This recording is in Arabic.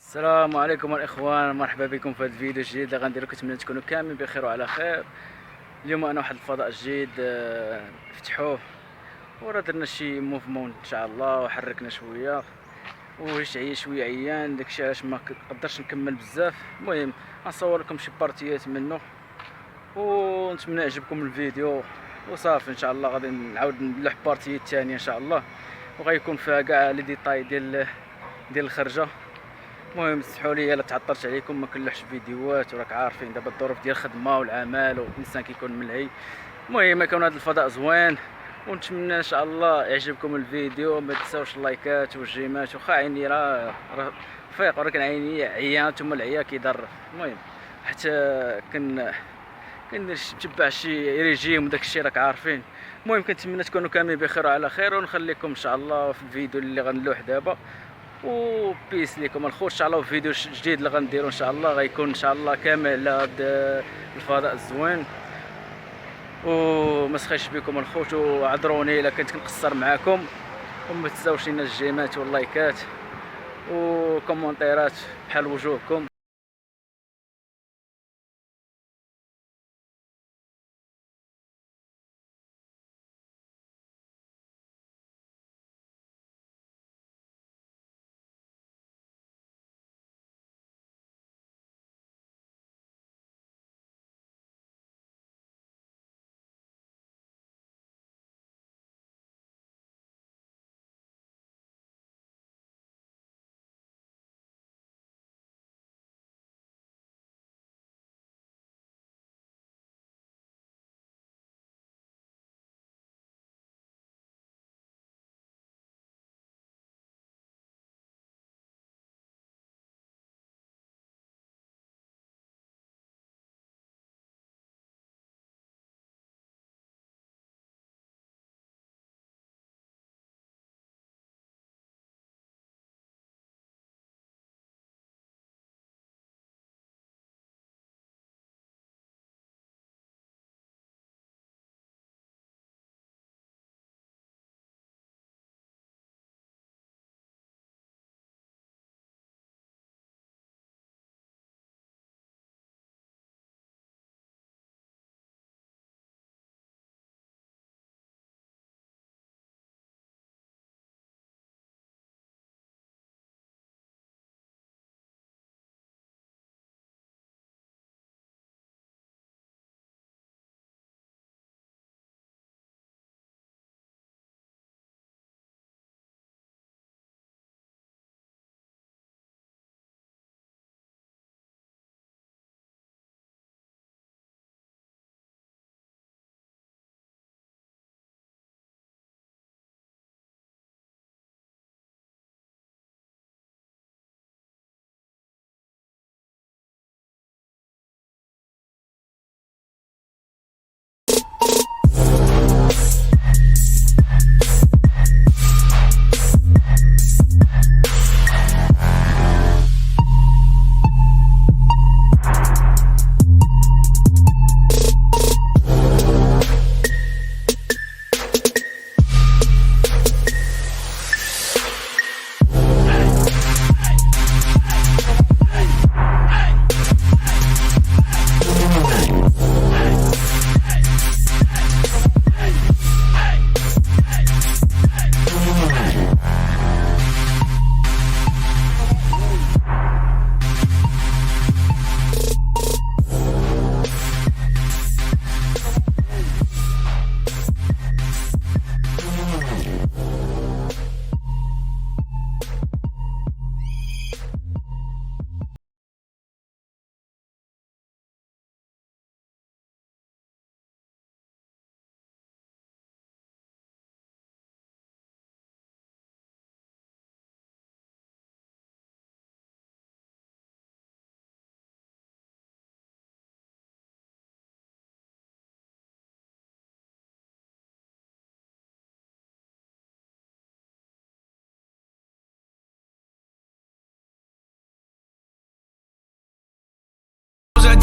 السلام عليكم الاخوان، مرحبا بكم في هذا الفيديو الجديد اللي غنديرو. كنتمنى تكونوا كاملين بخير وعلى خير. اليوم انا واحد الفضاء جديد فتحوه، وراه درنا شي موفمون ان شاء الله وحركنا شويه وجيت شويه عيان، داكشي علاش ما قدرتش نكمل بزاف. المهم غنصور لكم شي بارتيات منه ونتمنى يعجبكم الفيديو وصافي. ان شاء الله غادي نعاود نلوح بارتيات ثانيه ان شاء الله، وغيكون فيها كاع لي ديتاي ديال الخرجه. المهم تسمحوا لي الا تعطلت عليكم، ما كنلوحش فيديوهات، وراك عارفين دابا الظروف ديال الخدمه والعمل والانسان كيكون ملهي. المهم يكون هذا الفضاء زوين، ونتمنى ان شاء الله يعجبكم الفيديو. ما تنساوش اللايكات والجيمات، واخا عيني راه فيق، ولكن عيني عيان ثم العيا كيضر. المهم حتى كندير نتبع شي ريجيم وداك الشيء راك عارفين. المهم كنتمنى تكونوا كاملين بخير وعلى خير، ونخليكم ان شاء الله في الفيديو اللي غنلوح دابا. وبيس ليكم الخوت ان شاء الله. فيديو جديد اللي غنديرو ان شاء الله غيكون ان شاء الله كامل على هذا الفضاء الزوين. وما سخيش بكم الخوت، وعذروني الا كنت كنقصر معاكم، وما تنساوش لينا الجيمات واللايكات وكومونتيرات بحال وجوهكم.